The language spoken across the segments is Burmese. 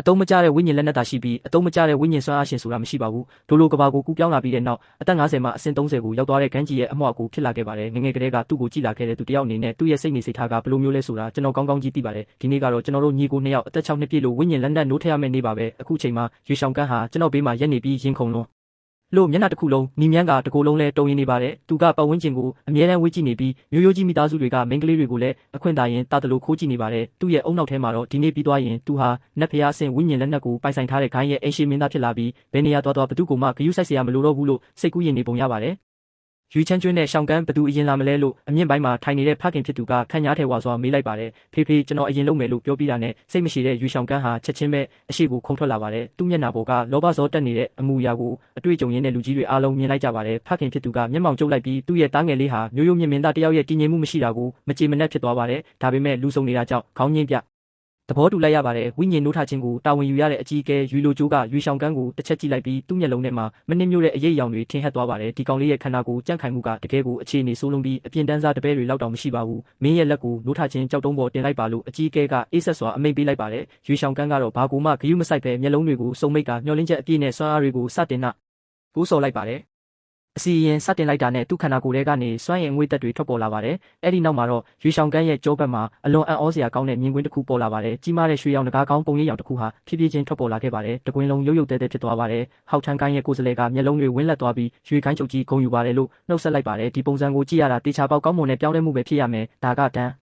အတုံးမကျတဲ့ဝိညာဉ်လက်နက်သာရှိပြီးအတုံးမကျတဲ့ဝိညာဉ်စွမ်းအားရှင်ဆိုတာမရှိပါဘူးဒိုလိုကဘာကိုကူပြောင်းလာပြီးတဲ့နောက်အသက်50မှာအဆင့်30ကိုရောက်သွားတဲ့ဂန်းကြီးရဲ့အမွှကိုဖြစ်လာခဲ့ပါတယ်ငငယ်ကလေးကသူ့ကိုကြည့်လာခဲ့တဲ့သူတယောက်အနေနဲ့သူ့ရဲ့စိတ်နေစိတ်ထားကဘယ်လိုမျိုးလဲဆိုတာကျွန်တော်ကောင်းကောင်းကြီးသိပါတယ်ဒီနေ့ကတော့ကျွန်တော်တို့ညီကို2ယောက်အသက်6နှစ်ပြည့်လို့ဝိညာဉ်လက်နက်နိုးထရမယ့်နေ့ပါပဲအခုချိန်မှာရွှေရှောင်းကန်းဟာကျွန်တော်ဘေးမှာရက်နေပြီးရင်ခုန်လွန်လို့မျက်နှာတစ်ခုလုံးနီမြန်းကတကိုယ်လုံးလဲတုံရင်နေပါတယ်သူကပတ်ဝန်းကျင်ကိုအမြဲတမ်းဝေ့ကြည့်နေပြီးမျိုးရိုးကြီးမိသားစုတွေကမိန်းကလေးတွေကိုလည်းအခွင့်အာဏာရင်တာတလို့ခိုးကြည့်နေပါတယ်သူ့ရဲ့အုံနောက်ထဲမှာတော့ဒီနေ့ပြီးသွားရင်သူဟာနတ်ဖျားအဆင့်ဝိညာဉ်လက်နက်ကိုပိုင်ဆိုင်ထားတဲ့ခိုင်းရဲ့အိမ်ရှိမင်းသားဖြစ်လာပြီးဘယ်နေရာသွားဘသူကိုမှဂရုစိုက်เสียရမလို့တော့ဘူးလို့စိတ်ကူးရင်နေပုံရပါတယ်ရွေချမ်းကျွန်းနဲ့ရှောင်းကန်းဘသူအရင်လာမလဲလို့အမြင့်ပိုင်းမှာထိုင်နေတဲ့ဖခင်ဖြစ်သူကခန့်ညားထဲဝါစွာမေးလိုက်ပါတယ်ဖေဖေကျွန်တော်အရင်လုပ်မယ်လို့ပြောပြီးတာနဲ့စိတ်မရှိတဲ့ရွေရှောင်းကန်းဟာချက်ချင်းပဲအရှိကိုခုန်ထွက်လာပါတယ်သူ့မျက်နှာပေါ်ကလောဘဇောတက်နေတဲ့အမူအရာကိုအတွေ့အကြုံရင်းတဲ့လူကြီးတွေအားလုံးမြင်လိုက်ကြပါတယ်ဖခင်ဖြစ်သူကမျက်မှောင်ကျုပ်လိုက်ပြီးသူ့ရဲ့တားငယ်လေးဟာမျိုးရိုးမြင့်မင်းသားတယောက်ရဲ့တည်ငြိမ်မှုမရှိတာကိုမကြေမနက်ဖြစ်သွားပါတယ်ဒါပေမဲ့လူဆုံနေတာကြောင့်ခေါင်းငိမ့်ပြသဘောတူလိုက်ရပါတယ်ဝိညာဉ်နိုးထခြင်းကိုတာဝန်ယူရတဲ့အကြီးအကဲယူလိုကျိုးကရွေရှောင်းကန်းကိုတစ်ချက်ကြည့်လိုက်ပြီးသူ့မျက်လုံးထဲမှာမနှင်းမျိုးတဲ့အရေးအယောင်တွေထင်ဟပ်သွားပါတယ်ဒီကောင်လေးရဲ့ခန္ဓာကိုယ်ကြန့်ခိုင်မှုကတကယ်ကိုအခြေအနေဆိုးလုံးပြီးအပြင်းတန်းစားတပည့်တွေလောက်တောင်မရှိပါဘူးမင်းရဲ့လက်ကိုနိုးထခြင်းကြောက်တုံးပေါ်တင်လိုက်ပါလို့အကြီးအကဲကအေးဆက်စွာအမိန့်ပေးလိုက်ပါတယ်ရွေရှောင်းကန်းကတော့ဘာကိုမှဂရုမစိုက်ပဲမျက်လုံးတွေကိုစုံမိတ်ကမျောလင်းချက်အပြည့်နဲ့စွမ်းအားတွေကိုစတင်နာပိုးစော်လိုက်ပါတယ်အစီရင်စတင်လိုက်တာနဲ့သူ့ခန္ဓာကိုယ်ထဲကနေစွမ်းရည်ငွေသက်တွေထွက်ပေါ်လာပါတယ်။အဲ့ဒီနောက်မှာတော့ရွှေရှောင်းကန်းရဲ့ကြောဘက်မှာအလွန်အံ့ဩစရာကောင်းတဲ့မြင်ကွင်းတစ်ခုပေါ်လာပါတယ်။ကြီးမားတဲ့ရွှေရောင်တကားကောင်းပုံရိပ်ရောင်တစ်ခုဟာဖြည်းဖြည်းချင်းထွက်ပေါ်လာခဲ့ပါတယ်။တကွင်းလုံးရုပ်ရုပ်သဲသဲဖြစ်သွားပါတယ်။ဟောက်ထန်းကိုင်းရဲ့ကိုယ်စလဲကမျက်လုံးတွေဝင်းလက်သွားပြီးရွှေကိုင်းချုပ်ကြီးဂုံယူပါတယ်လို့နှုတ်ဆက်လိုက်ပါတယ်။ဒီပုံစံကိုကြည့်ရတာတေချာပေါက်ကောင်းမွန်တဲ့ပြောင်းလဲမှုပဲဖြစ်ရမယ်။ဒါကတန်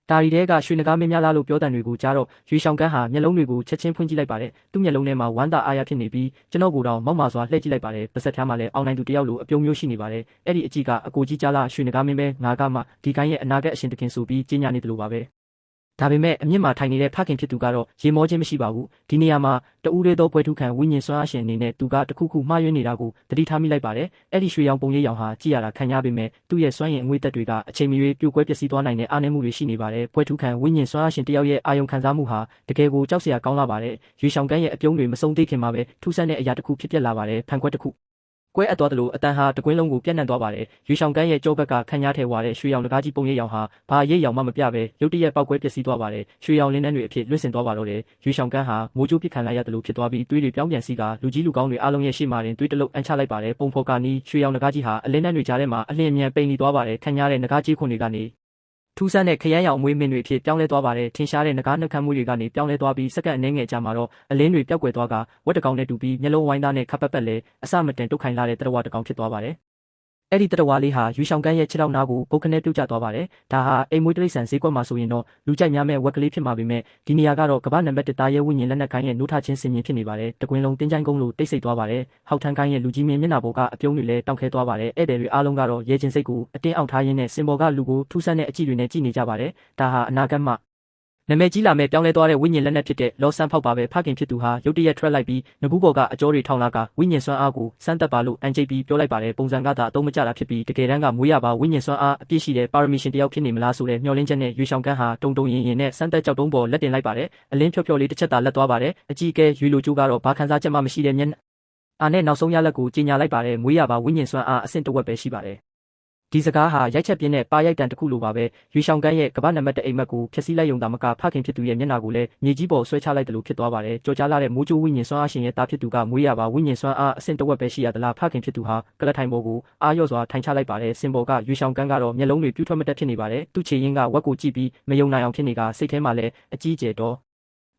းတာရီတဲကရွှေနဂါမင်းများလားလို့ပြောတဲ့တွေကိုကြားတော့ရွှေရှောင်းကန်းဟာမျက်လုံးတွေကိုချက်ချင်းဖွင့်ကြည့်လိုက်ပါတယ်သူ့မျက်လုံးထဲမှာဝမ်းသာအားရဖြစ်နေပြီးကျွန်တော်ကိုတော့မောက်မာစွာလှည့်ကြည့်လိုက်ပါတယ်ပါးစပ်ဖျားမှာလည်းအောင်နိုင်သူတယောက်လိုအပြုံးမျိုးရှိနေပါတယ်အဲ့ဒီအကြည့်ကအကိုကြီးကြားလားရွှေနဂါမင်းပဲငါကမှဒီကိုင်းရဲ့အနာဂတ်အရှင်တခင်ဆိုပြီးကြီးညာနေတယ်လို့ပါပဲဒါပေမဲ့အမြင့်မှာထိုင်နေတဲ့ဖခင်ဖြစ်သူကတော့ရေမောခြင်းမရှိပါဘူးဒီနေရာမှာတူးရဲသောပွဲထုခံဝိညာဉ်စွမ်းအားရှင်အနေနဲ့သူကတခုခုမှားယွင်းနေတာကိုသတိထားမိလိုက်ပါတယ်အဲ့ဒီရွှေရောင်ပုံရိပ်ရောင်ဟာကြည့်ရတာခံရပေမဲ့သူ့ရဲ့စွမ်းရည်အငွေ့သက်တွေကအချိန်မရွေးပြိုကွဲပျက်စီးသွားနိုင်တဲ့အားနည်းမှုတွေရှိနေပါတယ်ပွဲထုခံဝိညာဉ်စွမ်းအားရှင်တယောက်ရဲ့အာယုံခံစားမှုဟာတကယ်ကိုကြောက်စရာကောင်းလာပါတယ်ရွှေရှောင်းကန်းရဲ့အပြုံးတွေမစုံသေးခင်မှာပဲထူးဆန်းတဲ့အရာတစ်ခုဖြစ်ပျက်လာပါတယ်ဖန်ခွက်တစ်ခုကွဲအပ်သွားတယ်လို့အတန်ဟာတကွင်းလုံးကိုပြန့်နှံ့သွားပါတယ်ရွှေရှောင်းကန်းရဲ့ကြောဘက်ကခန့်ညားထဲဝါတဲ့ရွှေရောင်တကားကြီးပုံရိပ်ရောင်ဟာဘာရိပ်ရောင်မှမပြပဲရုတ်တရက်ပောက်ကွဲပျက်စီးသွားပါတယ်ရွှေရောင်လင်းနှန်းတွေအဖြစ်လွင့်စင်သွားပါတော့တယ်ရွှေရှောင်းကန်းဟာမိုးကြိုးပစ်ခံလိုက်ရတယ်လို့ဖြစ်သွားပြီးသွေးတွေပြောင်းပြန်စီးကလူကြီးလူကောင်းတွေအားလုံးရဲ့ရှေ့မှာတွင်သွေးတလုံးအန်ချလိုက်ပါတယ်ပုံဖော်ကနီးရွှေရောင်တကားကြီးဟာအလင်းနှန်းတွေကြားထဲမှာအလင်းအမြန်ပိန်လီသွားပါတယ်ခန့်ညားတဲ့ငကားကြီးခွန်တွေကနေထူးဆန်းတဲ့ခရမ်းရောင်အမွေးမင်းတွေအဖြစ်ပြောင်းလဲသွားပါတယ်ထင်ရှားတဲ့ငကားနှုတ်ခမ်းမှုတွေကနေပြောင်းလဲသွားပြီးစက္ကန့်အနည်းငယ်ကြာမှာတော့အလင်းတွေပျောက်ကွယ်သွားကဝက်တကောင်နဲ့တူပြီးမျက်လုံးဝိုင်းသားနဲ့ခပ်ပတ်ပတ်လဲအစမတန်တုတ်ခိုင်လာတဲ့တရဝတကောင်ဖြစ်သွားပါတယ်အဲ့ဒီတရဝါလေးဟာရွှေရှောင်းကန်းရဲ့ခြေထောက်နားကိုပုတ်ခနဲပြုတ်ကျသွားပါတယ်။ဒါဟာအိမ်မွေးတိရစ္ဆာန်ဈေးကွက်မှာဆိုရင်တော့လူကြိုက်များမဲ့ဝက်ကလေးဖြစ်မှာပေမဲ့ဒီနေရာကတော့ကမ္ဘာနံပါတ်1တားရဲဝိညာဉ်လက်နက်ကိုင်းရဲ့နိုးထချင်းစင်မြင်ဖြစ်နေပါတယ်။တကွင်းလုံးတင်းချိုင်းကုန်းလိုတိတ်ဆိတ်သွားပါတယ်။ဟောက်ထန်းကိုင်းရဲ့လူကြီးမင်းမျက်နှာပေါ်ကအပြုံးတွေလည်းတောင့်ခဲသွားပါတယ်။ဧည့်သည်တွေအားလုံးကတော့ရဲချင်းစိတ်ကိုအတင်းအောက်ထားရင်းနဲ့စင်ပေါ်ကလူကိုထူးဆန်းတဲ့အကြည့်တွေနဲ့ကြည့်နေကြပါတယ်။ဒါဟာအနာဂတ်မှာနာမည်ကြီးလာမဲ့ပြောင်းလဲသွားတဲ့ဝိညာဉ်လက်နက်ဖြစ်တဲ့လောဆန်းဖောက်ပါပဲဖခင်ဖြစ်သူဟာရုတ်တရက်ထွက်လိုက်ပြီးငကူးပေါ်ကအကြောတွေထောင်လာကဝိညာဉ်စွမ်းအားကိုစမ်းသက်ပါလို့အန်ကျိတ်ပြီးပြောလိုက်ပါတယ်ပုံစံကသာအသုံးမကျတာဖြစ်ပြီးတကယ်တမ်းကမွေးရပါဝိညာဉ်စွမ်းအားအပြည့်ရှိတဲ့ပါရမီရှင်တယောက်ဖြစ်နေမလားဆိုတဲ့မျှော်လင့်ချက်နဲ့ရွှေရှောင်းကန်းဟာတုံတုံရင်ရင်နဲ့စမ်းသက်ကြောက်တုံးပေါ်လက်တင်လိုက်ပါတယ်အလင်းဖြော့ဖြော့လေးတစ်ချက်သာလက်သွားပါတယ်အကြီးအကဲရွှေလိုကျိုးကတော့ဘာခံစားချက်မှမရှိတဲ့မျက်နှာအားနဲ့နောက်ဆုံးရလက်ကိုကြီးညာလိုက်ပါတယ်မွေးရပါဝိညာဉ်စွမ်းအားအဆင့်တစ်ဝက်ပဲရှိပါတယ်ဒီစကားဟာရိုက်ချက်ပြင်းတဲ့ပါရိုက်တန်တစ်ခုလိုပါပဲရွှေရှောင်းကန်းရဲ့ကမ္ဘာနံပါတ်1အိမ်မက်ကိုဖျက်ဆီးလိုက်ရုံသာမကဖခင်ဖြစ်သူရဲ့မျက်နှာကိုလည်းမြေကြီးပေါ်ဆွဲချလိုက်တယ်လို့ဖြစ်သွားပါတယ်ကြော်ကြားလာတဲ့မိုးကြိုးဝိညာဉ်စွမ်းအားရှင်ရဲ့တာဖြစ်သူကမွေးရပါဝိညာဉ်စွမ်းအားအဆင့်တစ်ဝက်ပဲရှိရသလားဖခင်ဖြစ်သူဟာကလထိုင်ပေါ်ကိုအာရော့စွာထိုင်ချလိုက်ပါတယ်စင်ပေါ်ကရွှေရှောင်းကန်းကတော့မျက်လုံးတွေပြူးထွက်မတက်ဖြစ်နေပါတယ်သူ့ခြေရင်းကဝက်ကိုကြည့်ပြီးမယုံနိုင်အောင်ဖြစ်နေကစိတ်ထဲမှာလည်းအကြီးကျယ်တော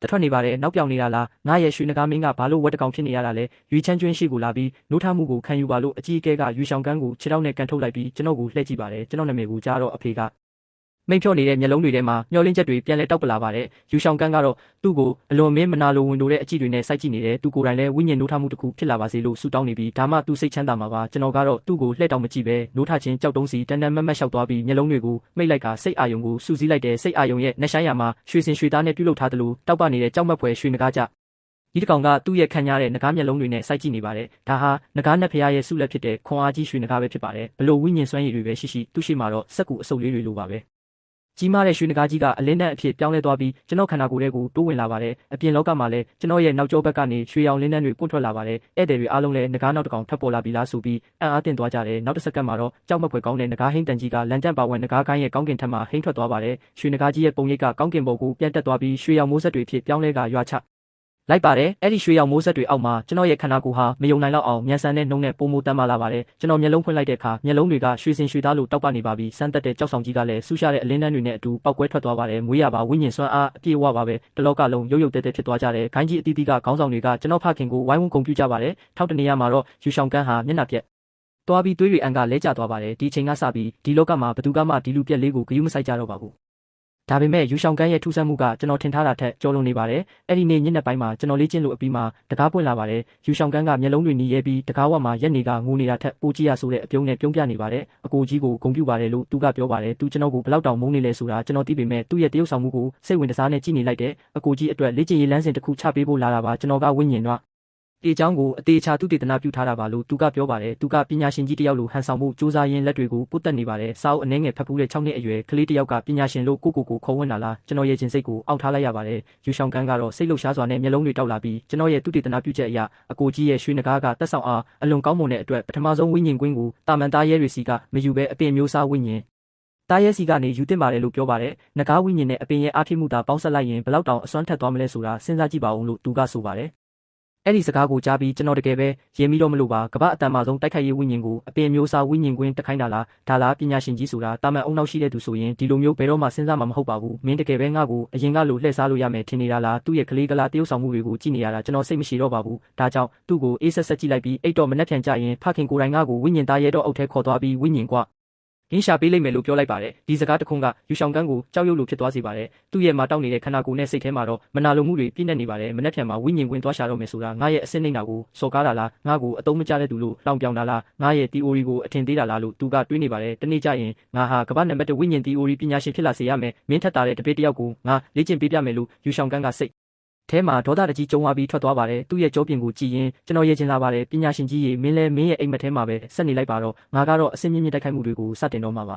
့တထွက်နေပါတယ်နောက်ပြောင်နေတာလားငါရဲ့ရွှေနဂါမင်းကဘာလို့ဝက်တကောင်ဖြစ်နေရတာလဲရွေချမ်းကျွင်းရှိကိုလာပြီးနိုးထမှုကိုခံယူပါလို့အကြီးအကဲကရွေရှောင်းကန်းကိုခြေထောက်နဲ့ကန်ထုတ်လိုက်ပြီးကျွန်တော်ကိုလှည့်ကြည့်ပါတယ်ကျွန်တော်နာမည်ကိုကြားတော့အဖေကမိတ်ဖြော့နေတဲ့မျက်လုံးတွေထဲမှာမျောလင်းချက်တွေပြန်လဲတောက်ပလာပါတယ်ရွှေရှောင်းကန်းကတော့သူ့ကိုအလွန်မင်းမနာလိုဝင်လို့တဲ့အကြည့်တွေနဲ့စိုက်ကြည့်နေတယ်သူကိုယ်တိုင်လည်းဝိညာဉ်နိုးထမှုတစ်ခုဖြစ်လာပါစေလို့ဆုတောင်းနေပြီးဒါမှသူစိတ်ချမ်းသာမှာပါကျွန်တော်ကတော့သူ့ကိုလှည့်တောင်မကြည့်ပဲနိုးထချင်းကြောက်တုံးစီတန်တန်မတ်မတ်လျှောက်သွားပြီးမျက်လုံးတွေကိုမိတ်လိုက်ကစိတ်အာယုံကိုစူးစီးလိုက်တဲ့စိတ်အာယုံရဲ့နှက်ဆိုင်ရာမှာရွှေစင်ရွှေသားနဲ့ပြုတ်လုထားသလိုတောက်ပနေတဲ့ကြောက်မက်ဖွယ်ရွှေနဂါကြဒီတကောင်ကသူ့ရဲ့ခံရတဲ့နဂါမျက်လုံးတွေနဲ့စိုက်ကြည့်နေပါတယ်ဒါဟာနဂါနတ်ဖရာရဲ့ဆုလက်ဖြစ်တဲ့ခွန်အားကြီးရွှေနဂါပဲဖြစ်ပါတယ်ဘလို့ဝိညာဉ်စွမ်းရည်တွေပဲရှိရှိသူ့ရှိမှာတော့စက်ကူအဆုပ်လေးတွေလိုပါပဲကြီးမားတဲ့ရွှေနဂါကြီးကအလင်းနဲ့အဖြစ်ပြောင်းလဲသွားပြီးကျွန်တော်ခန္ဓာကိုယ်ထဲကိုတိုးဝင်လာပါတယ်အပြင်လောကမှာလည်းကျွန်တော်ရဲ့နောက်ကျောဘက်ကနေရွှေရောင်လင်းနှန်းတွေပွင့်ထွက်လာပါတယ်ဧည့်သည်တွေအားလုံးလည်းနဂါနောက်တစ်ကောင်ထပ်ပေါ်လာပြီလားဆိုပြီးအံ့အားသင့်သွားကြတယ်နောက်တစ်စက္ကန့်မှာတော့ကြောက်မက်ဖွယ်ကောင်းတဲ့နဂါဟိန်းတန်ကြီးကလန်ကျန့်ပါဝင်နဂါကိုင်းရဲ့ကောင်းကင်ထက်မှဟိန်းထွက်သွားပါတယ်ရွှေနဂါကြီးရဲ့ပုံရိပ်ကကောင်းကင်ဘုံကိုပြန်တက်သွားပြီးရွှေရောင်မိုးဆက်တွေဖြစ်ပြောင်းလဲကရွာချ လိုက်ပါတယ်အဲ့ဒီရွှေရောင်မိုးဆက်တွေအောက်မှာကျွန်တော်ရဲ့ခန္ဓာကိုယ်ဟာမယုံနိုင်တော့အောင်မြန်ဆန်တဲ့နှုံနဲ့ပုံမတမ်းမာလာပါတယ်ကျွန်တော်မျက်လုံးဖွင့်လိုက်တဲ့အခါမျက်လုံးတွေကရွှေစင်ရွှေသားလိုတောက်ပနေပါပြီစမ်းသက်တဲ့ကြောက်ဆောင်ကြီးကလည်းဆူရှာတဲ့အလင်းတန်းတွေနဲ့အတူပောက်ကွဲထွက်သွားပါတယ်မွေးရပါဝိညာဉ်စွမ်းအားအပြည့်အဝပါပဲတလောကလုံးရုပ်ရုပ်တဲတဲဖြစ်သွားကြတယ်ခိုင်းကြီးအသီးသီးကခေါင်းဆောင်တွေကကျွန်တော်ဖခင်ကိုဝိုင်းဝန်းဂုဏ်ပြုကြပါတယ်ထောက်တနေရမှာတော့ယူရှောင်ကန်းဟာမျက်နှာပြက်သွားပြီးသွေးတွေအန်ကလဲကျသွားပါတယ်ဒီအချိန်ကစပြီးဒီလောကမှာဘသူကမှဒီလူပြက်လေးကိုဂရုမစိုက်ကြတော့ပါဘူးဒါပေမဲ့ယူရှောင်ကန်းရဲ့ထူးဆန်းမှုကကျွန်တော်ထင်ထားတာထက်ကျော်လွန်နေပါတယ်အဲ့ဒီနေ့ညနေပိုင်းမှာကျွန်တော်လေ့ကျင့်လို့အပြီးမှာတကားပွင့်လာပါတယ်ယူရှောင်ကန်းကမျက်လုံးတွေနီးရဲပြီးတကားဝတ်မှာရက်နေကငိုနေတာထက်ပိုကြည့်ရဆိုတဲ့အပြုံးနဲ့ပြုံးပြနေပါတယ်အကိုကြီးကိုဂုဏ်ပြုပါတယ်လို့သူကပြောပါတယ်သူကျွန်တော်ကိုဘလောက်တောင်မုန်းနေလဲဆိုတာကျွန်တော်သိပေမဲ့သူ့ရဲ့တရုပ်ဆောင်မှုကိုစိတ်ဝင်စားနဲ့ကြည့်နေလိုက်တဲ့အကိုကြီးအတွက်လေ့ကျင့်ရေးလမ်းစဉ်တစ်ခုချပေးဖို့လာတာပါကျွန်တော်ကဝိညာဉ်တော့ဒီအကြောင်းကိုအသေးချာသူတည်တနာပြုထားတာပါလို့သူကပြောပါတယ်သူကပညာရှင်ကြီးတယောက်လိုဟန်ဆောင်မှုစူးစမ်းရင်းလက်တွေကိုပုတ်တက်နေပါတယ်စာအုပ်အနှဲငယ်ဖတ်ဖူးတဲ့6နှစ်အရွယ်ကလေးတယောက်ကပညာရှင်လို့ကိုခေါ်ဝင်လာလားကျွန်တော်ရဲ့ခြင်းစိတ်ကိုအောက်ထားလိုက်ရပါတယ်ယူရှောင်ကန်းကတော့စိတ်လှုပ်ရှားစွာနဲ့မျက်လုံးတွေတောက်လာပြီးကျွန်တော်ရဲ့သူတည်တနာပြုချက်အရာအကိုကြီးရဲ့ရွှေနဂါးကတက်ဆောင်အားအလွန်ကောင်းမွန်တဲ့အတွက်ပထမဆုံးဝိညာဉ်ကွင်းကိုတာမန်သားရဲတွေစီကမယူဘဲအပင်မျိုးစားဝိညာဉ်တားရဲစီကနေယူတင်ပါတယ်လို့ပြောပါတယ်။နဂါးဝိညာဉ်နဲ့အပင်ရဲ့အားထိမှုတာပေါင်းဆက်လိုက်ရင်ဘလောက်တောင်အစွမ်းထက်သွားမလဲဆိုတာစဉ်းစားကြည့်ပါဦးလို့သူကဆိုပါတယ်။အဲ့ဒီစကားကိုကြားပြီးကျွန်တော်တကယ်ပဲရင်ပြီးတော့မလို့ပါကမ္ဘာအတန်မာဆုံးတိုက်ခိုက်ရေးဝိညာဉ်ကိုအပင်မျိုးစားဝိညာဉ်ကွင်းတခိုင်းတာလားဒါလားပညာရှင်ကြီးဆိုတာတာမန်အုံနောက်ရှိတဲ့သူဆိုရင်ဒီလိုမျိုးဘယ်တော့မှစဉ်းစားမှာမဟုတ်ပါဘူး။မင်းတကယ်ပဲငါ့ကိုအရင်ကလိုလှည့်စားလို့ရမယ်ထင်နေတာလားသူ့ရဲ့ကလေးကလာတရုပ်ဆောင်မှုတွေကိုကြည့်နေရတာကျွန်တော်စိတ်မရှိတော့ပါဘူး။ဒါကြောင့်သူ့ကိုအေးဆက်ဆက်ကြည့်လိုက်ပြီးအိတ်တော်မနှက်ထန်ကြရင်ဖခင်ကိုယ်တိုင်ငါ့ကိုဝိညာဉ်သားရဲတော့အုပ်ထဲခေါ်သွားပြီးဝိညာဉ်ကွာရင်းရှာပေးလိုက်မယ်လို့ပြောလိုက်ပါတယ်ဒီစကားတခွန်းကယူရှောင်ကန်းကိုကြောက်ရွံ့လို့ဖြစ်သွားစေပါတယ်သူ့ရဲ့မာတောက်နေတဲ့ခန္ဓာကိုယ်နဲ့စိတ်ထဲမှာတော့မနာလိုမှုတွေပြည့်နေနေပါတယ်မနှက်ဖြန်မှာဝိညာဉ်ဝင်သွားရှာတော့မယ်ဆိုတာငါရဲ့အစစ်နှိမ့်တာကိုစော်ကားတာလားငါ့ကိုအတုံးမကျတဲ့သူလို့လောင်ပြောင်တာလားငါရဲ့ theory ကိုအထင်သေးတာလားလို့သူကတွေးနေပါတယ်တနေ့ကျရင်ငါဟာကမ္ဘာနံပါတ်1ဝိညာဉ် theory ပညာရှင်ဖြစ်လာစေရမယ်မင်းထက်တာတဲ့တပည့်တယောက်ကိုငါလေ့ကျင့်ပေးပြမယ်လို့ယူရှောင်ကန်းကစိတ်ထဲမှာဒေါသတကြီးကြုံသွားပြီးထွက်သွားပါတယ်သူ့ရဲ့ကြောပြင်ကိုကြည့်ရင်ကျွန်တော်ရဲ့ချင်လာပါတယ်ပညာရှင်ကြီးရေမင်းလည်းမင်းရဲ့အိမ်မက်ထဲမှာပဲဆက်နေလိုက်ပါတော့ငါကတော့အစင်းမြင့်မြင့်တိုက်ခိုက်မှုတွေကိုစတင်တော့မှာပါ